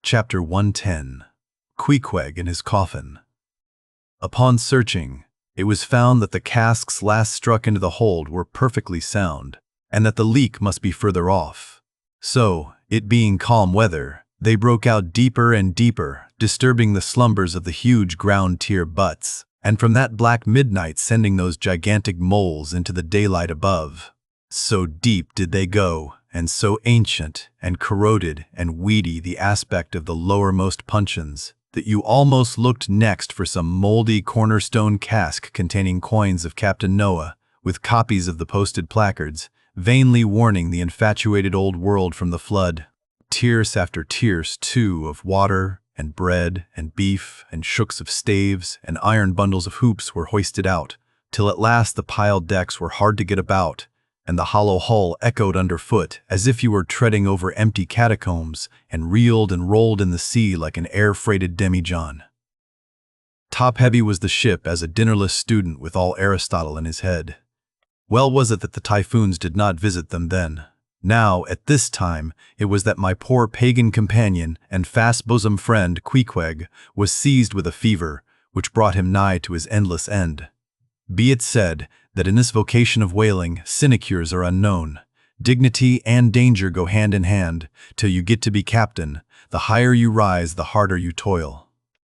Chapter 110. Queequeg in his Coffin. Upon searching, it was found that the casks last struck into the hold were perfectly sound, and that the leak must be further off. So, it being calm weather, they broke out deeper and deeper, disturbing the slumbers of the huge ground-tier butts, and from that black midnight sending those gigantic moles into the daylight above. So deep did they go, and so ancient and corroded and weedy the aspect of the lowermost puncheons, that you almost looked next for some moldy cornerstone cask containing coins of Captain Noah, with copies of the posted placards, vainly warning the infatuated old world from the flood. Tierce after tierce, too, of water and bread and beef and shooks of staves and iron bundles of hoops were hoisted out, till at last the piled decks were hard to get about, and the hollow hull echoed underfoot as if you were treading over empty catacombs, and reeled and rolled in the sea like an air-freighted demijohn. Top-heavy was the ship as a dinnerless student with all Aristotle in his head. Well was it that the typhoons did not visit them then. Now, at this time, it was that my poor pagan companion and fast-bosom friend Queequeg was seized with a fever, which brought him nigh to his endless end. Be it said that in this vocation of whaling, sinecures are unknown. Dignity and danger go hand in hand, till you get to be captain. The higher you rise, the harder you toil.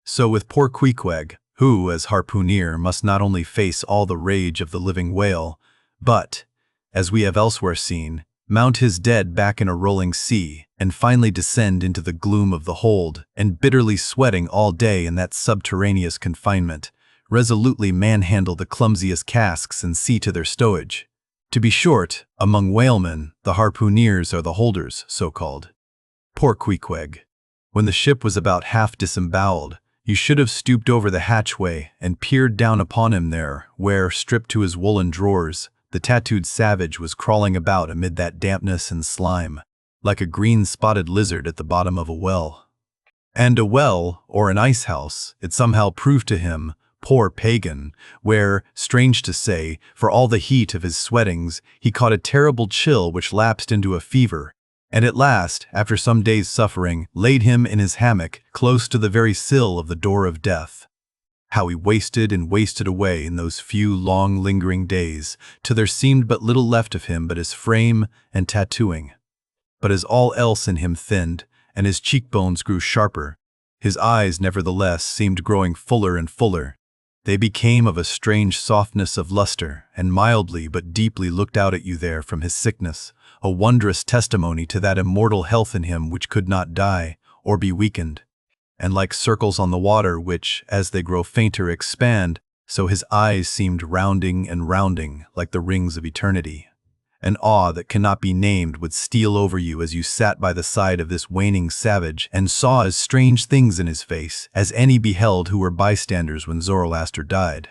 So with poor Queequeg, who, as harpooner, must not only face all the rage of the living whale, but, as we have elsewhere seen, mount his dead back in a rolling sea, and finally descend into the gloom of the hold, and bitterly sweating all day in that subterraneous confinement, resolutely manhandle the clumsiest casks and see to their stowage. To be short, among whalemen, the harpooneers are the holders, so-called. Poor Queequeg. When the ship was about half disemboweled, you should have stooped over the hatchway and peered down upon him there, where, stripped to his woolen drawers, the tattooed savage was crawling about amid that dampness and slime, like a green-spotted lizard at the bottom of a well. And a well, or an ice-house, it somehow proved to him, poor pagan, where, strange to say, for all the heat of his sweatings, he caught a terrible chill which lapsed into a fever, and at last, after some days' suffering, laid him in his hammock close to the very sill of the door of death. How he wasted and wasted away in those few long lingering days, till there seemed but little left of him but his frame and tattooing. But as all else in him thinned, and his cheekbones grew sharper, his eyes nevertheless seemed growing fuller and fuller. They became of a strange softness of luster, and mildly but deeply looked out at you there from his sickness, a wondrous testimony to that immortal health in him which could not die, or be weakened. And like circles on the water which, as they grow fainter, expand, so his eyes seemed rounding and rounding like the rings of eternity. An awe that cannot be named would steal over you as you sat by the side of this waning savage and saw as strange things in his face as any beheld who were bystanders when Zoroaster died.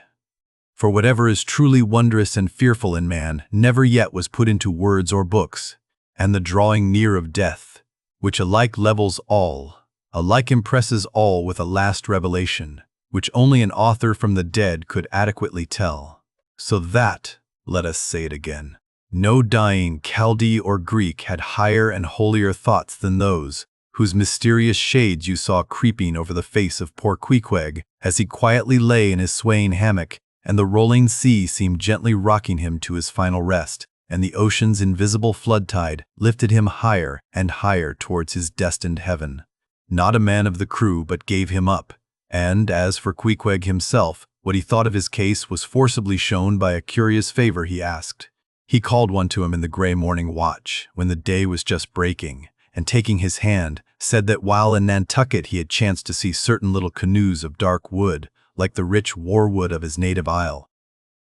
For whatever is truly wondrous and fearful in man never yet was put into words or books, and the drawing near of death, which alike levels all, alike impresses all with a last revelation, which only an author from the dead could adequately tell. So that, let us say it again, no dying Chaldee or Greek had higher and holier thoughts than those, whose mysterious shades you saw creeping over the face of poor Queequeg as he quietly lay in his swaying hammock, and the rolling sea seemed gently rocking him to his final rest, and the ocean's invisible flood tide lifted him higher and higher towards his destined heaven. Not a man of the crew but gave him up, and as for Queequeg himself, what he thought of his case was forcibly shown by a curious favor he asked. He called one to him in the gray morning watch, when the day was just breaking, and taking his hand, said that while in Nantucket he had chanced to see certain little canoes of dark wood, like the rich war-wood of his native isle.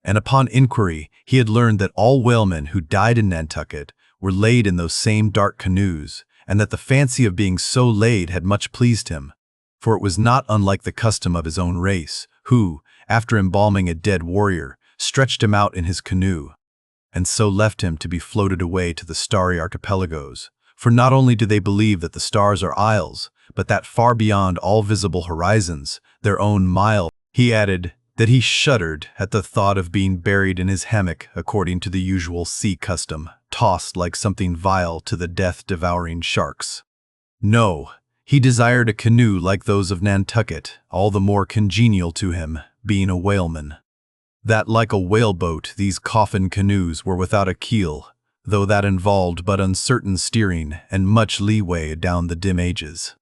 And upon inquiry, he had learned that all whalemen who died in Nantucket were laid in those same dark canoes, and that the fancy of being so laid had much pleased him, for it was not unlike the custom of his own race, who, after embalming a dead warrior, stretched him out in his canoe, and so left him to be floated away to the starry archipelagos. For not only do they believe that the stars are isles, but that far beyond all visible horizons, their own mile. He added that he shuddered at the thought of being buried in his hammock according to the usual sea custom, tossed like something vile to the death-devouring sharks. No, He desired a canoe like those of Nantucket, all the more congenial to him, being a whaleman. That like a whaleboat, these coffin canoes were without a keel, though that involved but uncertain steering and much leeway down the dim ages.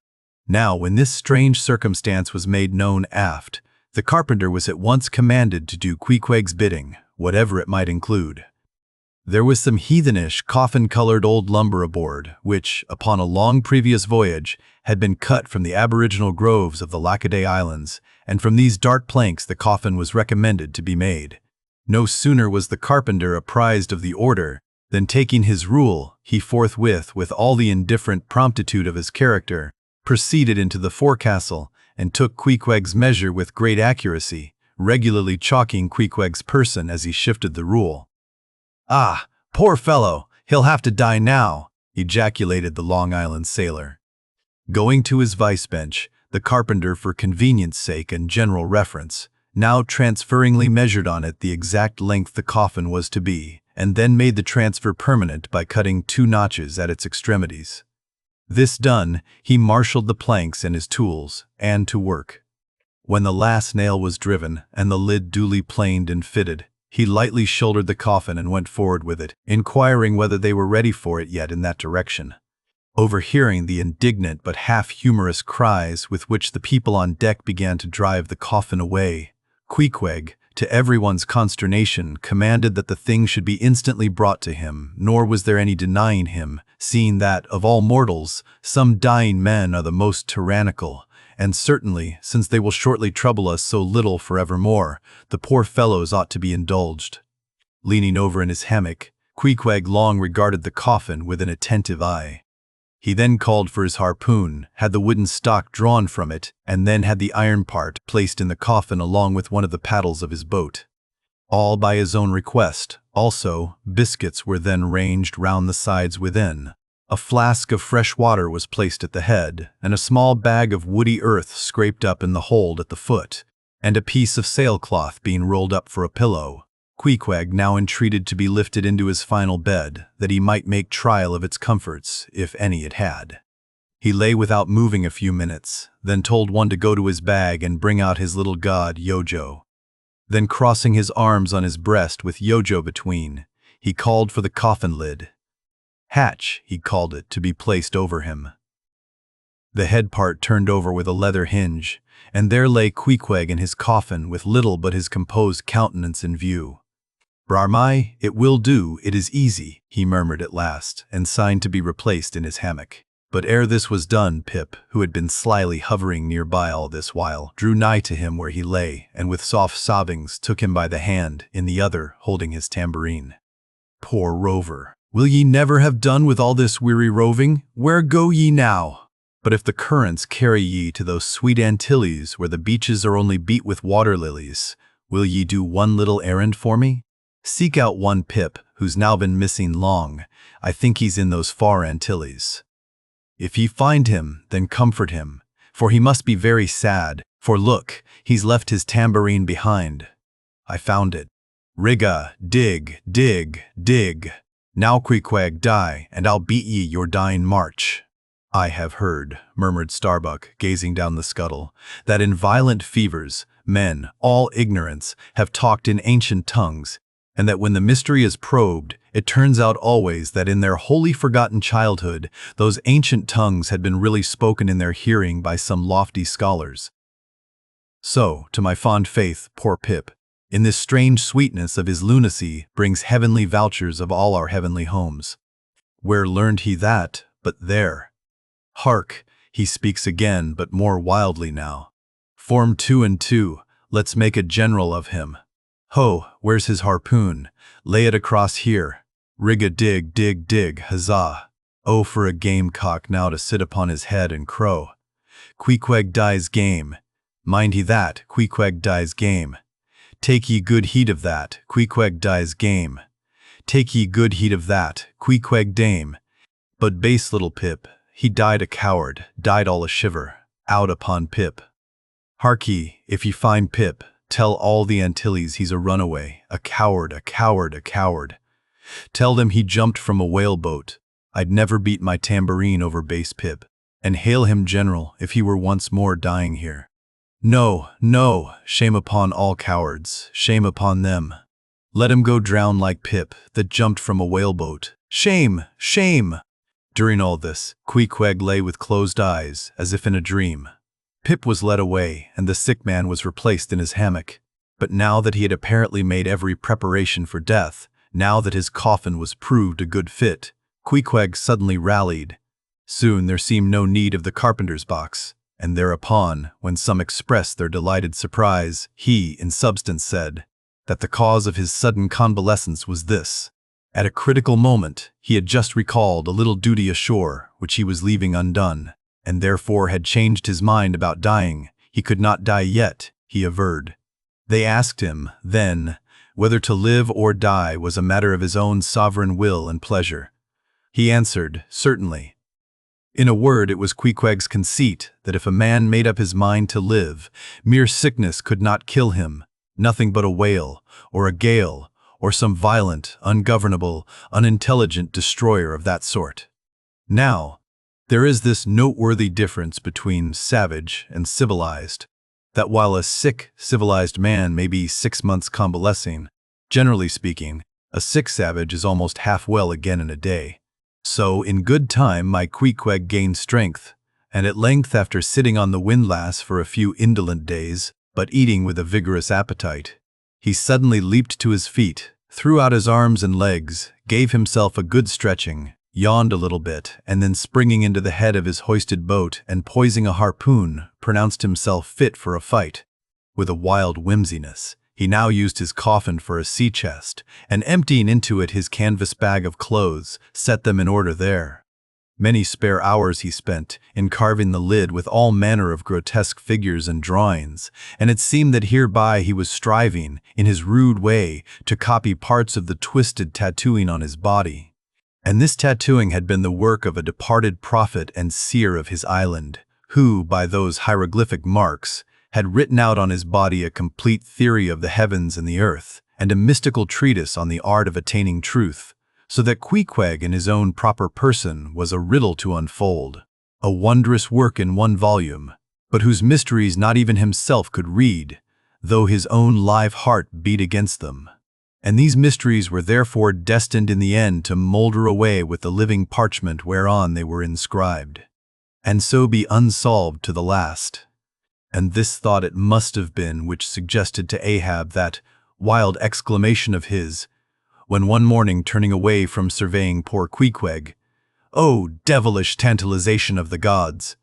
Now, when this strange circumstance was made known aft, the carpenter was at once commanded to do Queequeg's bidding, whatever it might include. There was some heathenish, coffin-colored old lumber aboard, which, upon a long previous voyage, had been cut from the aboriginal groves of the Lackaday Islands, and from these dark planks the coffin was recommended to be made. No sooner was the carpenter apprised of the order than, taking his rule, he forthwith, with all the indifferent promptitude of his character, proceeded into the forecastle and took Queequeg's measure with great accuracy, regularly chalking Queequeg's person as he shifted the rule. "Ah, poor fellow, he'll have to die now," ejaculated the Long Island sailor. Going to his vice bench, the carpenter, for convenience sake and general reference, now transferringly measured on it the exact length the coffin was to be, and then made the transfer permanent by cutting 2 notches at its extremities. This done, he marshaled the planks and his tools, and to work. When the last nail was driven and the lid duly planed and fitted, he lightly shouldered the coffin and went forward with it, inquiring whether they were ready for it yet in that direction. Overhearing the indignant but half-humorous cries with which the people on deck began to drive the coffin away, Queequeg, to everyone's consternation, commanded that the thing should be instantly brought to him, nor was there any denying him, seeing that, of all mortals, some dying men are the most tyrannical, and certainly, since they will shortly trouble us so little forevermore, the poor fellows ought to be indulged. Leaning over in his hammock, Queequeg long regarded the coffin with an attentive eye. He then called for his harpoon, had the wooden stock drawn from it, and then had the iron part placed in the coffin along with one of the paddles of his boat. All by his own request. Also, biscuits were then ranged round the sides within. A flask of fresh water was placed at the head, and a small bag of woody earth scraped up in the hold at the foot, and a piece of sailcloth being rolled up for a pillow. Queequeg now entreated to be lifted into his final bed, that he might make trial of its comforts, if any it had. He lay without moving a few minutes, then told one to go to his bag and bring out his little god, Yojo. Then, crossing his arms on his breast with Yojo between, he called for the coffin lid. Hatch, he called it, to be placed over him. The head part turned over with a leather hinge, and there lay Queequeg in his coffin with little but his composed countenance in view. "Brarmai, it will do, it is easy," he murmured at last, and signed to be replaced in his hammock. But ere this was done, Pip, who had been slyly hovering nearby all this while, drew nigh to him where he lay, and with soft sobbings took him by the hand, in the other holding his tambourine. "Poor rover, will ye never have done with all this weary roving? Where go ye now? But if the currents carry ye to those sweet Antilles where the beaches are only beat with water lilies, will ye do one little errand for me? Seek out one Pip, who's now been missing long. I think he's in those far Antilles. If ye find him, then comfort him, for he must be very sad, for look, he's left his tambourine behind. I found it. Rigga, dig, dig, dig. Now, Queequeg, die, and I'll beat ye your dying march." "I have heard," murmured Starbuck, gazing down the scuttle, "that in violent fevers, men, all ignorance, have talked in ancient tongues, and that when the mystery is probed, it turns out always that in their wholly forgotten childhood, those ancient tongues had been really spoken in their hearing by some lofty scholars. So, to my fond faith, poor Pip, in this strange sweetness of his lunacy, brings heavenly vouchers of all our heavenly homes. Where learned he that, but there? Hark, he speaks again, but more wildly now. Form 2 and 2, let's make a general of him. Ho, where's his harpoon? Lay it across here. Rig a dig, dig, dig, huzzah. Oh, for a gamecock now to sit upon his head and crow. Queequeg dies game. Mind he that, Queequeg dies game. Take ye good heed of that, Queequeg dies game. Take ye good heed of that, Queequeg dame. But base little Pip, he died a coward, died all a shiver, out upon Pip. Hark ye, if ye find Pip, tell all the Antilles he's a runaway, a coward, a coward, a coward. Tell them he jumped from a whaleboat. I'd never beat my tambourine over base Pip. and hail him general if he were once more dying here. No, no, shame upon all cowards, shame upon them. Let him go drown like Pip, that jumped from a whaleboat. Shame, shame! During all this, Queequeg lay with closed eyes, as if in a dream. Pip was led away, and the sick man was replaced in his hammock. But now that he had apparently made every preparation for death, now that his coffin was proved a good fit, Queequeg suddenly rallied. Soon there seemed no need of the carpenter's box, and thereupon, when some expressed their delighted surprise, he, in substance, said that the cause of his sudden convalescence was this. At a critical moment, he had just recalled a little duty ashore which he was leaving undone, and therefore had changed his mind about dying. He could not die yet, he averred. They asked him, then, whether to live or die was a matter of his own sovereign will and pleasure. He answered, certainly. In a word, it was Queequeg's conceit that if a man made up his mind to live, mere sickness could not kill him, nothing but a whale, or a gale, or some violent, ungovernable, unintelligent destroyer of that sort. Now, there is this noteworthy difference between savage and civilized, that while a sick, civilized man may be 6 months convalescing, generally speaking, a sick savage is almost half well again in a day. So, in good time, my Queequeg gained strength, and at length, after sitting on the windlass for a few indolent days, but eating with a vigorous appetite, he suddenly leaped to his feet, threw out his arms and legs, gave himself a good stretching, yawned a little bit, and then springing into the head of his hoisted boat and poising a harpoon, pronounced himself fit for a fight. With a wild whimsiness, he now used his coffin for a sea chest, and emptying into it his canvas bag of clothes, set them in order there. Many spare hours he spent in carving the lid with all manner of grotesque figures and drawings, and it seemed that hereby he was striving, in his rude way, to copy parts of the twisted tattooing on his body. And this tattooing had been the work of a departed prophet and seer of his island, who, by those hieroglyphic marks, had written out on his body a complete theory of the heavens and the earth, and a mystical treatise on the art of attaining truth, so that Queequeg in his own proper person was a riddle to unfold, a wondrous work in one volume, but whose mysteries not even himself could read, though his own live heart beat against them. And these mysteries were therefore destined in the end to moulder away with the living parchment whereon they were inscribed, and so be unsolved to the last. And this thought it must have been which suggested to Ahab that wild exclamation of his, when one morning turning away from surveying poor Queequeg, "O devilish tantalization of the gods!